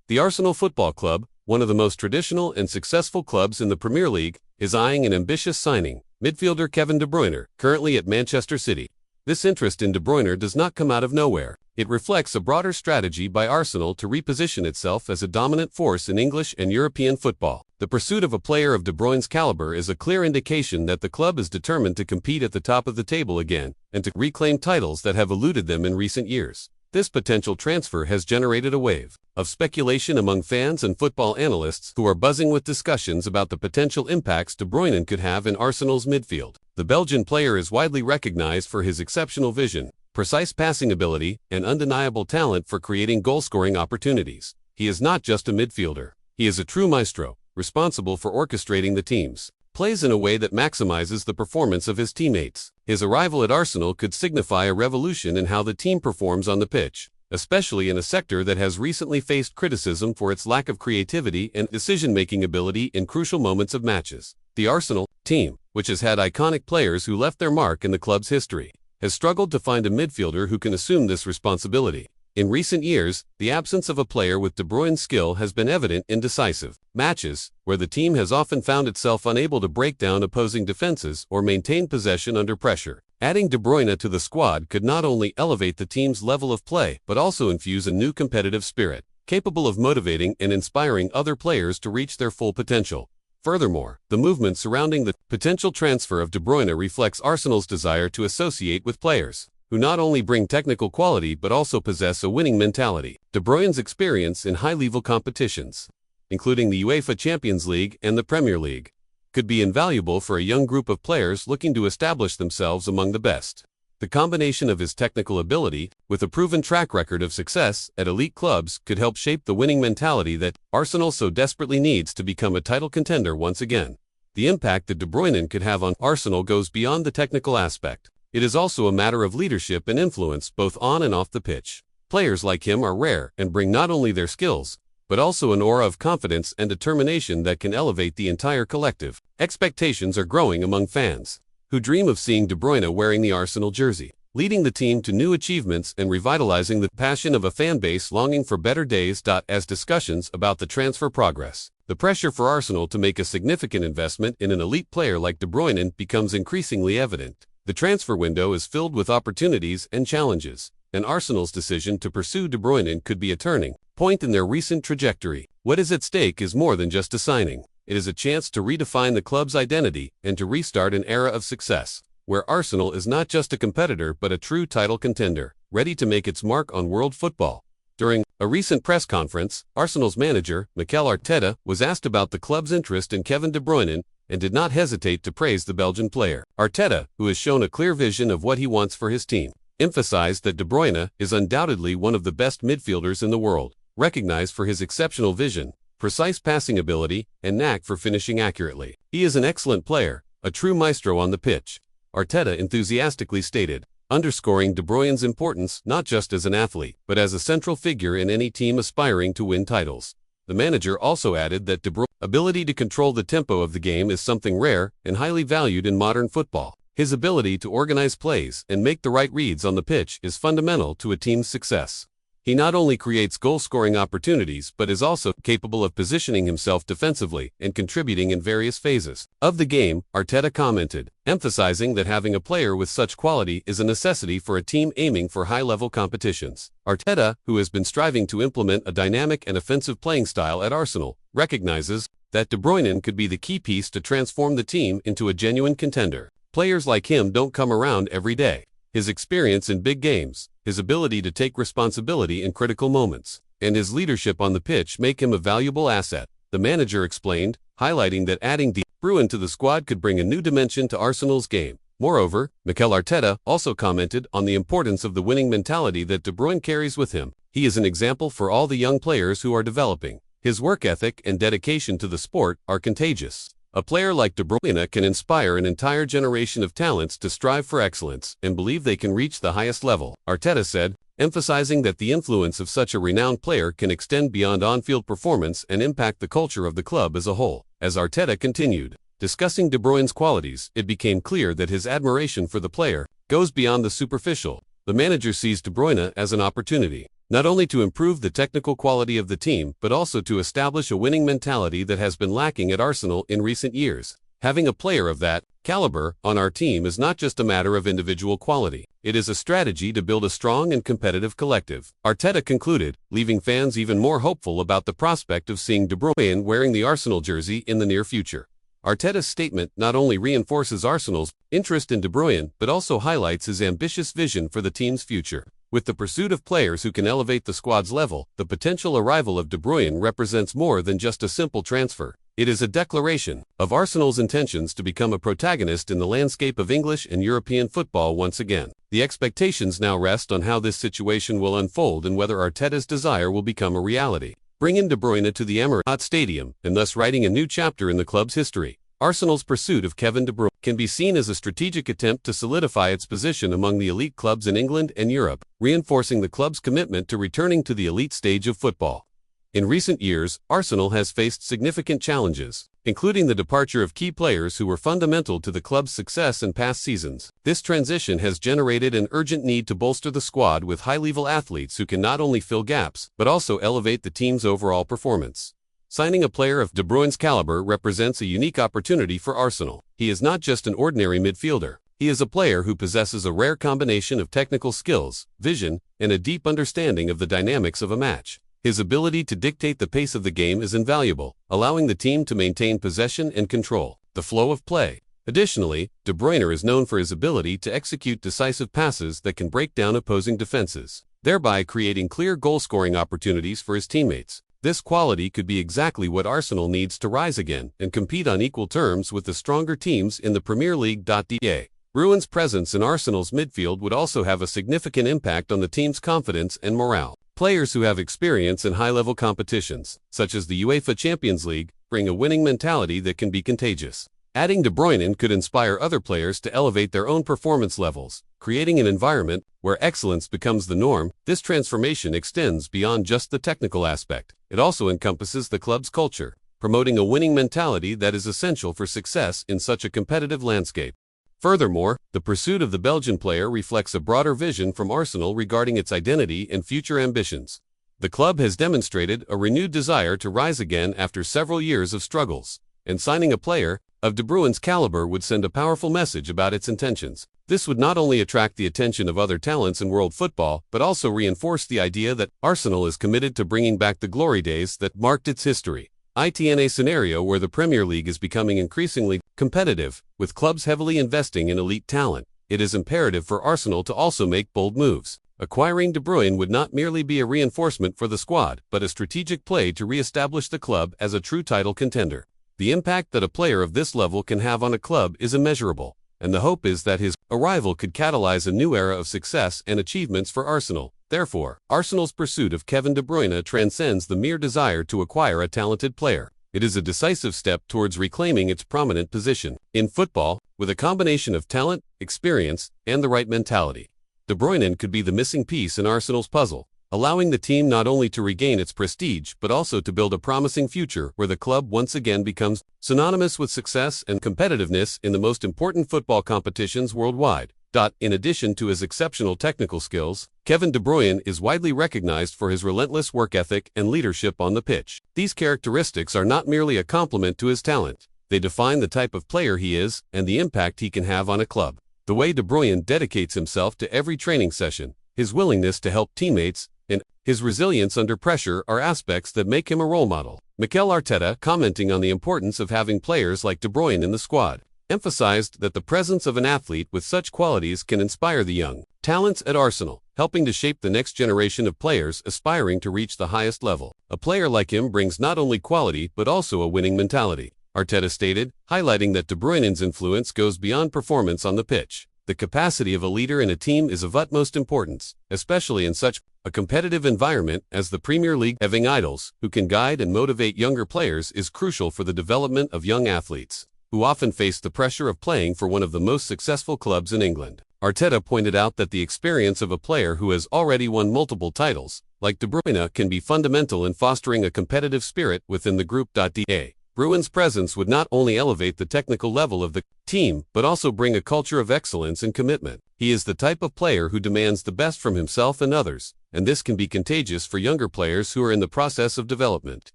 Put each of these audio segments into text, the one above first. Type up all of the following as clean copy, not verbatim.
The Arsenal Football Club, one of the most traditional and successful clubs in the Premier League, is eyeing an ambitious signing, midfielder Kevin De Bruyne, currently at Manchester City. This interest in De Bruyne does not come out of nowhere. It reflects a broader strategy by Arsenal to reposition itself as a dominant force in English and European football. The pursuit of a player of De Bruyne's caliber is a clear indication that the club is determined to compete at the top of the table again, and to reclaim titles that have eluded them in recent years. This potential transfer has generated a wave of speculation among fans and football analysts who are buzzing with discussions about the potential impacts De Bruyne could have in Arsenal's midfield. The Belgian player is widely recognized for his exceptional vision, precise passing ability, and undeniable talent for creating goal-scoring opportunities. He is not just a midfielder. He is a true maestro, responsible for orchestrating the team's plays in a way that maximizes the performance of his teammates. His arrival at Arsenal could signify a revolution in how the team performs on the pitch, especially in a sector that has recently faced criticism for its lack of creativity and decision-making ability in crucial moments of matches. The Arsenal team, which has had iconic players who left their mark in the club's history, has struggled to find a midfielder who can assume this responsibility. In recent years, the absence of a player with De Bruyne's skill has been evident in decisive matches, where the team has often found itself unable to break down opposing defenses or maintain possession under pressure. Adding De Bruyne to the squad could not only elevate the team's level of play, but also infuse a new competitive spirit, capable of motivating and inspiring other players to reach their full potential. Furthermore, the movement surrounding the potential transfer of De Bruyne reflects Arsenal's desire to associate with players who not only bring technical quality but also possess a winning mentality. De Bruyne's experience in high-level competitions, including the UEFA Champions League and the Premier League, could be invaluable for a young group of players looking to establish themselves among the best. The combination of his technical ability, with a proven track record of success at elite clubs, could help shape the winning mentality that Arsenal so desperately needs to become a title contender once again. The impact that De Bruyne could have on Arsenal goes beyond the technical aspect. It is also a matter of leadership and influence both on and off the pitch. Players like him are rare and bring not only their skills, but also an aura of confidence and determination that can elevate the entire collective. Expectations are growing among fans, who dream of seeing De Bruyne wearing the Arsenal jersey, leading the team to new achievements and revitalizing the passion of a fan base longing for better days. As discussions about the transfer progress, the pressure for Arsenal to make a significant investment in an elite player like De Bruyne becomes increasingly evident. The transfer window is filled with opportunities and challenges, and Arsenal's decision to pursue De Bruyne could be a turning point in their recent trajectory. What is at stake is more than just a signing. It is a chance to redefine the club's identity and to restart an era of success, where Arsenal is not just a competitor but a true title contender, ready to make its mark on world football. During a recent press conference, Arsenal's manager, Mikel Arteta, was asked about the club's interest in Kevin De Bruyne and did not hesitate to praise the Belgian player. Arteta, who has shown a clear vision of what he wants for his team, emphasized that De Bruyne is undoubtedly one of the best midfielders in the world, recognized for his exceptional vision, precise passing ability, and knack for finishing accurately. He is an excellent player, a true maestro on the pitch, Arteta enthusiastically stated, underscoring De Bruyne's importance not just as an athlete, but as a central figure in any team aspiring to win titles. The manager also added that De Bruyne's ability to control the tempo of the game is something rare and highly valued in modern football. His ability to organize plays and make the right reads on the pitch is fundamental to a team's success. He not only creates goal-scoring opportunities but is also capable of positioning himself defensively and contributing in various phases of the game, Arteta commented, emphasizing that having a player with such quality is a necessity for a team aiming for high-level competitions. Arteta, who has been striving to implement a dynamic and offensive playing style at Arsenal, recognizes that De Bruyne could be the key piece to transform the team into a genuine contender. Players like him don't come around every day. His experience in big games, his ability to take responsibility in critical moments, and his leadership on the pitch make him a valuable asset, the manager explained, highlighting that adding De Bruyne to the squad could bring a new dimension to Arsenal's game. Moreover, Mikel Arteta also commented on the importance of the winning mentality that De Bruyne carries with him. He is an example for all the young players who are developing. His work ethic and dedication to the sport are contagious. A player like De Bruyne can inspire an entire generation of talents to strive for excellence and believe they can reach the highest level, Arteta said, emphasizing that the influence of such a renowned player can extend beyond on-field performance and impact the culture of the club as a whole. As Arteta continued discussing De Bruyne's qualities, it became clear that his admiration for the player goes beyond the superficial. The manager sees De Bruyne as an opportunity not only to improve the technical quality of the team but also to establish a winning mentality that has been lacking at Arsenal in recent years. Having a player of that caliber on our team is not just a matter of individual quality. It is a strategy to build a strong and competitive collective, Arteta concluded, leaving fans even more hopeful about the prospect of seeing De Bruyne wearing the Arsenal jersey in the near future. Arteta's statement not only reinforces Arsenal's interest in De Bruyne but also highlights his ambitious vision for the team's future. With the pursuit of players who can elevate the squad's level, the potential arrival of De Bruyne represents more than just a simple transfer. It is a declaration of Arsenal's intentions to become a protagonist in the landscape of English and European football once again. The expectations now rest on how this situation will unfold and whether Arteta's desire will become a reality, bringing De Bruyne to the Emirates Stadium and thus writing a new chapter in the club's history. Arsenal's pursuit of Kevin De Bruyne can be seen as a strategic attempt to solidify its position among the elite clubs in England and Europe, reinforcing the club's commitment to returning to the elite stage of football. In recent years, Arsenal has faced significant challenges, including the departure of key players who were fundamental to the club's success in past seasons. This transition has generated an urgent need to bolster the squad with high-level athletes who can not only fill gaps, but also elevate the team's overall performance. Signing a player of De Bruyne's caliber represents a unique opportunity for Arsenal. He is not just an ordinary midfielder. He is a player who possesses a rare combination of technical skills, vision, and a deep understanding of the dynamics of a match. His ability to dictate the pace of the game is invaluable, allowing the team to maintain possession and control the flow of play. Additionally, De Bruyne is known for his ability to execute decisive passes that can break down opposing defenses, thereby creating clear goal-scoring opportunities for his teammates. This quality could be exactly what Arsenal needs to rise again and compete on equal terms with the stronger teams in the Premier League. De Bruyne's presence in Arsenal's midfield would also have a significant impact on the team's confidence and morale. Players who have experience in high-level competitions, such as the UEFA Champions League, bring a winning mentality that can be contagious. Adding De Bruyne could inspire other players to elevate their own performance levels, creating an environment where excellence becomes the norm. This transformation extends beyond just the technical aspect. It also encompasses the club's culture, promoting a winning mentality that is essential for success in such a competitive landscape. Furthermore, the pursuit of the Belgian player reflects a broader vision from Arsenal regarding its identity and future ambitions. The club has demonstrated a renewed desire to rise again after several years of struggles, and signing a player of De Bruyne's caliber would send a powerful message about its intentions. This would not only attract the attention of other talents in world football, but also reinforce the idea that Arsenal is committed to bringing back the glory days that marked its history. In a scenario where the Premier League is becoming increasingly competitive, with clubs heavily investing in elite talent, it is imperative for Arsenal to also make bold moves. Acquiring De Bruyne would not merely be a reinforcement for the squad, but a strategic play to re-establish the club as a true title contender. The impact that a player of this level can have on a club is immeasurable, and the hope is that his arrival could catalyze a new era of success and achievements for Arsenal. Therefore, Arsenal's pursuit of Kevin De Bruyne transcends the mere desire to acquire a talented player. It is a decisive step towards reclaiming its prominent position in football, with a combination of talent, experience, and the right mentality. De Bruyne could be the missing piece in Arsenal's puzzle, allowing the team not only to regain its prestige but also to build a promising future where the club once again becomes synonymous with success and competitiveness in the most important football competitions worldwide. In addition to his exceptional technical skills, Kevin De Bruyne is widely recognized for his relentless work ethic and leadership on the pitch. These characteristics are not merely a compliment to his talent. They define the type of player he is and the impact he can have on a club. The way De Bruyne dedicates himself to every training session, his willingness to help teammates, and his resilience under pressure are aspects that make him a role model. Mikel Arteta, commenting on the importance of having players like De Bruyne in the squad, emphasized that the presence of an athlete with such qualities can inspire the young talents at Arsenal, helping to shape the next generation of players aspiring to reach the highest level. A player like him brings not only quality but also a winning mentality, Arteta stated, highlighting that De Bruyne's influence goes beyond performance on the pitch. The capacity of a leader in a team is of utmost importance, especially in such a competitive environment as the Premier League. Having idols who can guide and motivate younger players is crucial for the development of young athletes, who often face the pressure of playing for one of the most successful clubs in England. Arteta pointed out that the experience of a player who has already won multiple titles, like De Bruyne, can be fundamental in fostering a competitive spirit within the group. De Bruyne's presence would not only elevate the technical level of the team, but also bring a culture of excellence and commitment. He is the type of player who demands the best from himself and others, and this can be contagious for younger players who are in the process of development.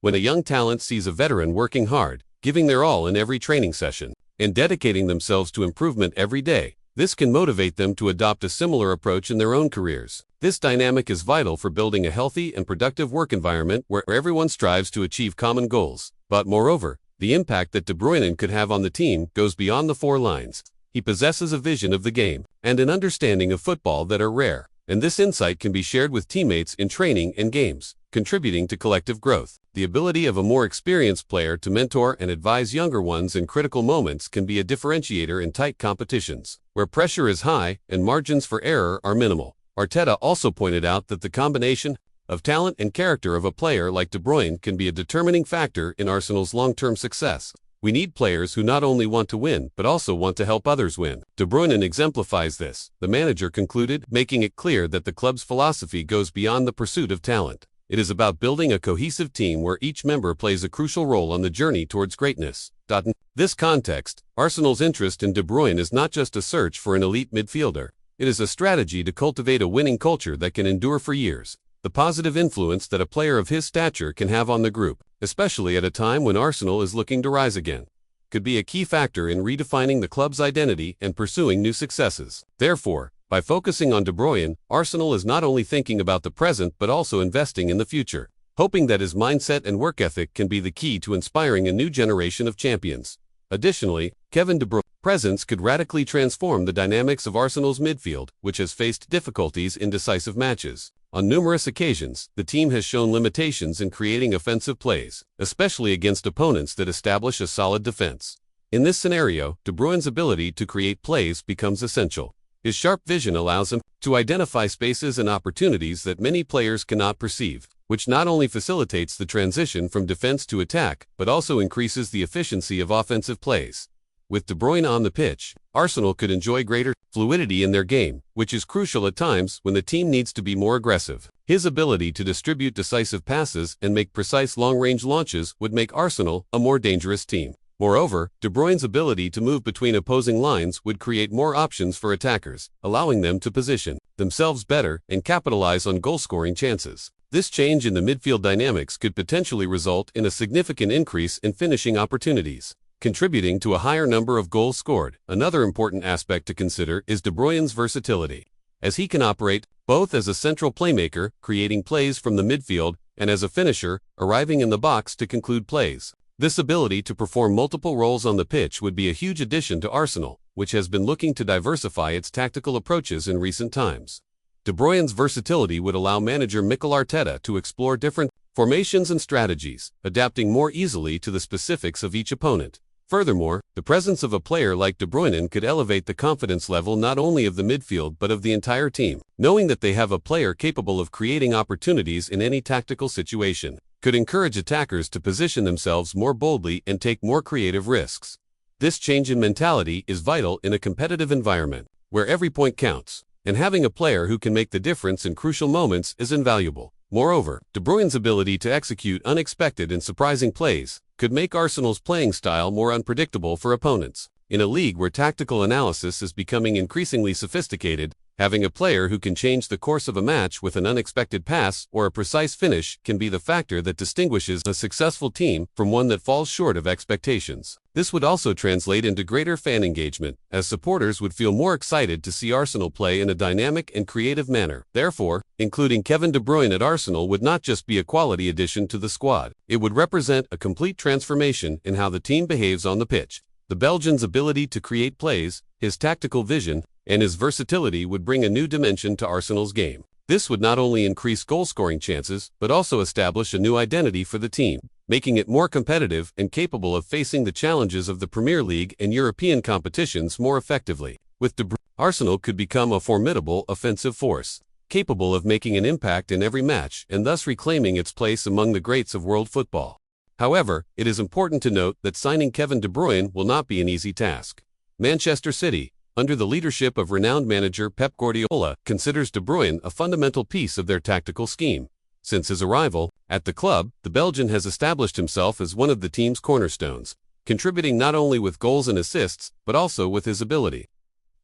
When a young talent sees a veteran working hard, giving their all in every training session, and dedicating themselves to improvement every day, this can motivate them to adopt a similar approach in their own careers. This dynamic is vital for building a healthy and productive work environment where everyone strives to achieve common goals. But moreover, the impact that De Bruyne could have on the team goes beyond the four lines. He possesses a vision of the game and an understanding of football that are rare, and this insight can be shared with teammates in training and games, contributing to collective growth. The ability of a more experienced player to mentor and advise younger ones in critical moments can be a differentiator in tight competitions, where pressure is high and margins for error are minimal. Arteta also pointed out that the combination of talent and character of a player like De Bruyne can be a determining factor in Arsenal's long-term success. We need players who not only want to win, but also want to help others win. De Bruyne exemplifies this, the manager concluded, making it clear that the club's philosophy goes beyond the pursuit of talent. It is about building a cohesive team where each member plays a crucial role on the journey towards greatness. In this context, Arsenal's interest in De Bruyne is not just a search for an elite midfielder. It is a strategy to cultivate a winning culture that can endure for years. The positive influence that a player of his stature can have on the group, especially at a time when Arsenal is looking to rise again, could be a key factor in redefining the club's identity and pursuing new successes. Therefore, by focusing on De Bruyne, Arsenal is not only thinking about the present but also investing in the future, hoping that his mindset and work ethic can be the key to inspiring a new generation of champions. Additionally, Kevin De Bruyne's presence could radically transform the dynamics of Arsenal's midfield, which has faced difficulties in decisive matches. On numerous occasions, the team has shown limitations in creating offensive plays, especially against opponents that establish a solid defense. In this scenario, De Bruyne's ability to create plays becomes essential. His sharp vision allows him to identify spaces and opportunities that many players cannot perceive, which not only facilitates the transition from defense to attack, but also increases the efficiency of offensive plays. With De Bruyne on the pitch, Arsenal could enjoy greater fluidity in their game, which is crucial at times when the team needs to be more aggressive. His ability to distribute decisive passes and make precise long-range launches would make Arsenal a more dangerous team. Moreover, De Bruyne's ability to move between opposing lines would create more options for attackers, allowing them to position themselves better and capitalize on goal-scoring chances. This change in the midfield dynamics could potentially result in a significant increase in finishing opportunities, contributing to a higher number of goals scored. Another important aspect to consider is De Bruyne's versatility, as he can operate both as a central playmaker, creating plays from the midfield, and as a finisher, arriving in the box to conclude plays. This ability to perform multiple roles on the pitch would be a huge addition to Arsenal, which has been looking to diversify its tactical approaches in recent times. De Bruyne's versatility would allow manager Mikel Arteta to explore different formations and strategies, adapting more easily to the specifics of each opponent. Furthermore, the presence of a player like De Bruyne could elevate the confidence level not only of the midfield but of the entire team. Knowing that they have a player capable of creating opportunities in any tactical situation could encourage attackers to position themselves more boldly and take more creative risks. This change in mentality is vital in a competitive environment, where every point counts, and having a player who can make the difference in crucial moments is invaluable. Moreover, De Bruyne's ability to execute unexpected and surprising plays could make Arsenal's playing style more unpredictable for opponents. In a league where tactical analysis is becoming increasingly sophisticated, having a player who can change the course of a match with an unexpected pass or a precise finish can be the factor that distinguishes a successful team from one that falls short of expectations. This would also translate into greater fan engagement, as supporters would feel more excited to see Arsenal play in a dynamic and creative manner. Therefore, including Kevin De Bruyne at Arsenal would not just be a quality addition to the squad, it would represent a complete transformation in how the team behaves on the pitch. The Belgian's ability to create plays, his tactical vision, and his versatility would bring a new dimension to Arsenal's game. This would not only increase goal-scoring chances, but also establish a new identity for the team, making it more competitive and capable of facing the challenges of the Premier League and European competitions more effectively. With De Bruyne, Arsenal could become a formidable offensive force, capable of making an impact in every match and thus reclaiming its place among the greats of world football. However, it is important to note that signing Kevin De Bruyne will not be an easy task. Manchester City, under the leadership of renowned manager Pep Guardiola, considers De Bruyne a fundamental piece of their tactical scheme. Since his arrival at the club, the Belgian has established himself as one of the team's cornerstones, contributing not only with goals and assists, but also with his ability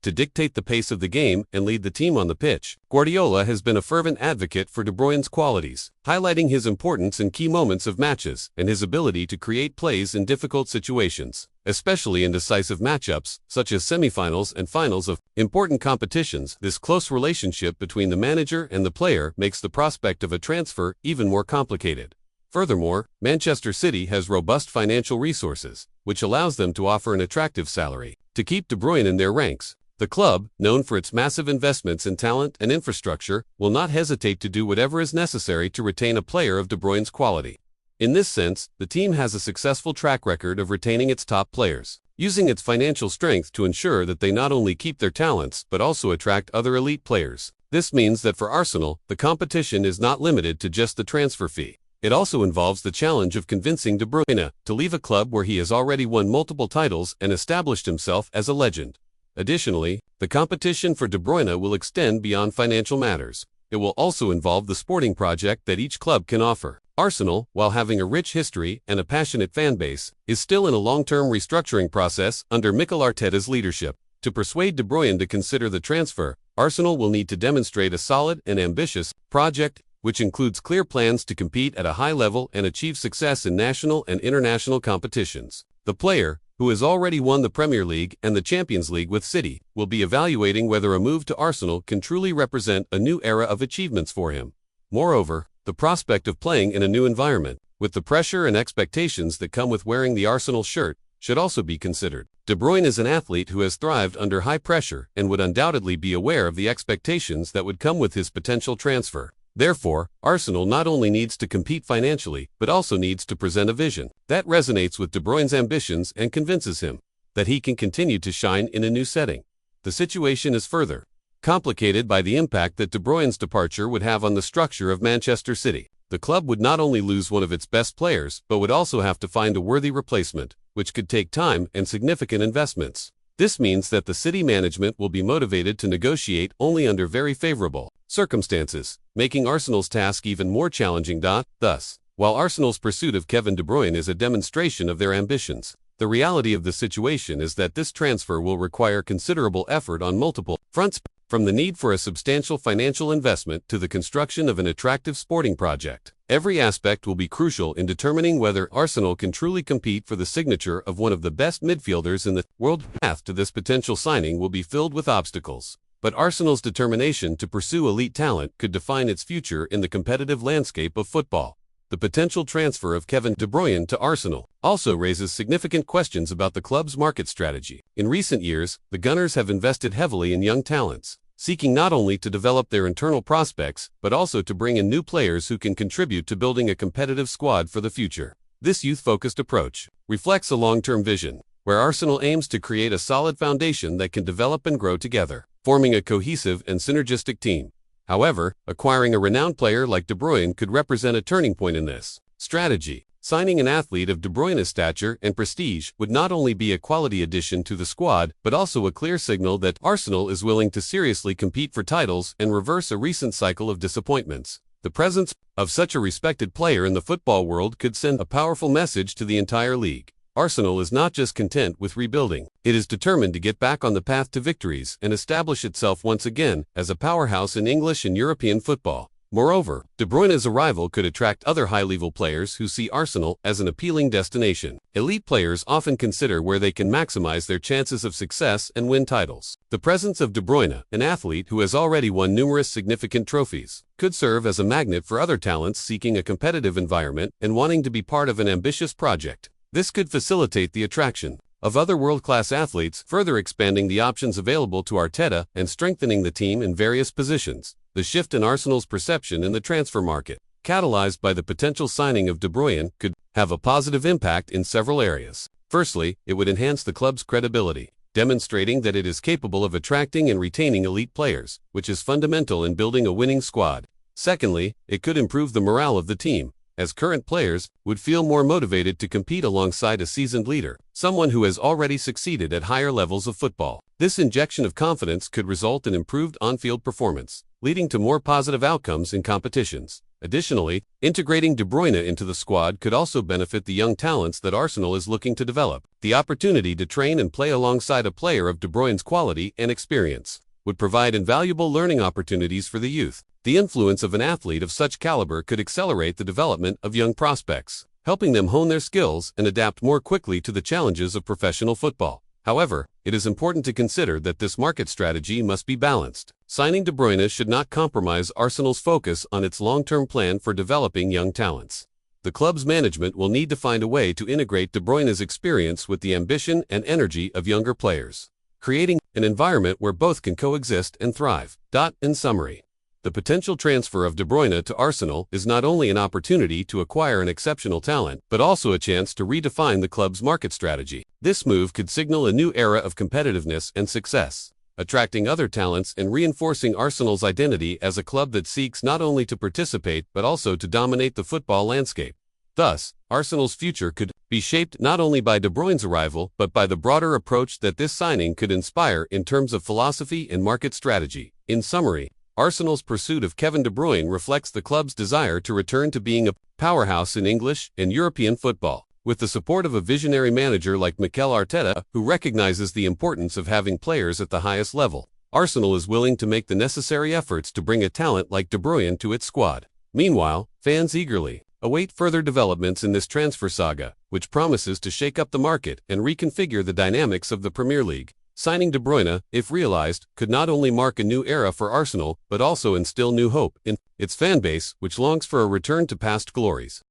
to dictate the pace of the game and lead the team on the pitch. Guardiola has been a fervent advocate for De Bruyne's qualities, highlighting his importance in key moments of matches and his ability to create plays in difficult situations, especially in decisive matchups such as semifinals and finals of important competitions. This close relationship between the manager and the player makes the prospect of a transfer even more complicated. Furthermore, Manchester City has robust financial resources, which allows them to offer an attractive salary to keep De Bruyne in their ranks. The club, known for its massive investments in talent and infrastructure, will not hesitate to do whatever is necessary to retain a player of De Bruyne's quality. In this sense, the team has a successful track record of retaining its top players, using its financial strength to ensure that they not only keep their talents but also attract other elite players. This means that for Arsenal, the competition is not limited to just the transfer fee. It also involves the challenge of convincing De Bruyne to leave a club where he has already won multiple titles and established himself as a legend. Additionally, the competition for De Bruyne will extend beyond financial matters. It will also involve the sporting project that each club can offer. Arsenal, while having a rich history and a passionate fan base, is still in a long-term restructuring process under Mikel Arteta's leadership. To persuade De Bruyne to consider the transfer, Arsenal will need to demonstrate a solid and ambitious project, which includes clear plans to compete at a high level and achieve success in national and international competitions. The player, who has already won the Premier League and the Champions League with City, will be evaluating whether a move to Arsenal can truly represent a new era of achievements for him. Moreover, the prospect of playing in a new environment, with the pressure and expectations that come with wearing the Arsenal shirt, should also be considered. De Bruyne is an athlete who has thrived under high pressure and would undoubtedly be aware of the expectations that would come with his potential transfer. Therefore, Arsenal not only needs to compete financially, but also needs to present a vision that resonates with De Bruyne's ambitions and convinces him that he can continue to shine in a new setting. The situation is further complicated by the impact that De Bruyne's departure would have on the structure of Manchester City. The club would not only lose one of its best players, but would also have to find a worthy replacement, which could take time and significant investments. This means that the City management will be motivated to negotiate only under very favorable circumstances, making Arsenal's task even more challenging. Thus, while Arsenal's pursuit of Kevin De Bruyne is a demonstration of their ambitions, the reality of the situation is that this transfer will require considerable effort on multiple fronts, from the need for a substantial financial investment to the construction of an attractive sporting project. Every aspect will be crucial in determining whether Arsenal can truly compete for the signature of one of the best midfielders in the world. The path to this potential signing will be filled with obstacles, but Arsenal's determination to pursue elite talent could define its future in the competitive landscape of football. The potential transfer of Kevin De Bruyne to Arsenal also raises significant questions about the club's market strategy. In recent years, the Gunners have invested heavily in young talents, seeking not only to develop their internal prospects, but also to bring in new players who can contribute to building a competitive squad for the future. This youth-focused approach reflects a long-term vision, where Arsenal aims to create a solid foundation that can develop and grow together, forming a cohesive and synergistic team. However, acquiring a renowned player like De Bruyne could represent a turning point in this strategy. Signing an athlete of De Bruyne's stature and prestige would not only be a quality addition to the squad, but also a clear signal that Arsenal is willing to seriously compete for titles and reverse a recent cycle of disappointments. The presence of such a respected player in the football world could send a powerful message to the entire league. Arsenal is not just content with rebuilding. It is determined to get back on the path to victories and establish itself once again as a powerhouse in English and European football. Moreover, De Bruyne's arrival could attract other high-level players who see Arsenal as an appealing destination. Elite players often consider where they can maximize their chances of success and win titles. The presence of De Bruyne, an athlete who has already won numerous significant trophies, could serve as a magnet for other talents seeking a competitive environment and wanting to be part of an ambitious project. This could facilitate the attraction of other world-class athletes, further expanding the options available to Arteta and strengthening the team in various positions. The shift in Arsenal's perception in the transfer market, catalyzed by the potential signing of De Bruyne, could have a positive impact in several areas. Firstly, it would enhance the club's credibility, demonstrating that it is capable of attracting and retaining elite players, which is fundamental in building a winning squad. Secondly, it could improve the morale of the team, as current players would feel more motivated to compete alongside a seasoned leader, someone who has already succeeded at higher levels of football. This injection of confidence could result in improved on-field performance, leading to more positive outcomes in competitions. Additionally, integrating De Bruyne into the squad could also benefit the young talents that Arsenal is looking to develop. The opportunity to train and play alongside a player of De Bruyne's quality and experience would provide invaluable learning opportunities for the youth. The influence of an athlete of such caliber could accelerate the development of young prospects, helping them hone their skills and adapt more quickly to the challenges of professional football. However, it is important to consider that this market strategy must be balanced. Signing De Bruyne should not compromise Arsenal's focus on its long-term plan for developing young talents. The club's management will need to find a way to integrate De Bruyne's experience with the ambition and energy of younger players, creating an environment where both can coexist and thrive. In summary, the potential transfer of De Bruyne to Arsenal is not only an opportunity to acquire an exceptional talent, but also a chance to redefine the club's market strategy. This move could signal a new era of competitiveness and success, attracting other talents and reinforcing Arsenal's identity as a club that seeks not only to participate but also to dominate the football landscape. Thus, Arsenal's future could be shaped not only by De Bruyne's arrival but by the broader approach that this signing could inspire in terms of philosophy and market strategy. In summary, Arsenal's pursuit of Kevin De Bruyne reflects the club's desire to return to being a powerhouse in English and European football. With the support of a visionary manager like Mikel Arteta, who recognizes the importance of having players at the highest level, Arsenal is willing to make the necessary efforts to bring a talent like De Bruyne to its squad. Meanwhile, fans eagerly await further developments in this transfer saga, which promises to shake up the market and reconfigure the dynamics of the Premier League. Signing De Bruyne, if realized, could not only mark a new era for Arsenal but also instill new hope in its fan base, which longs for a return to past glories.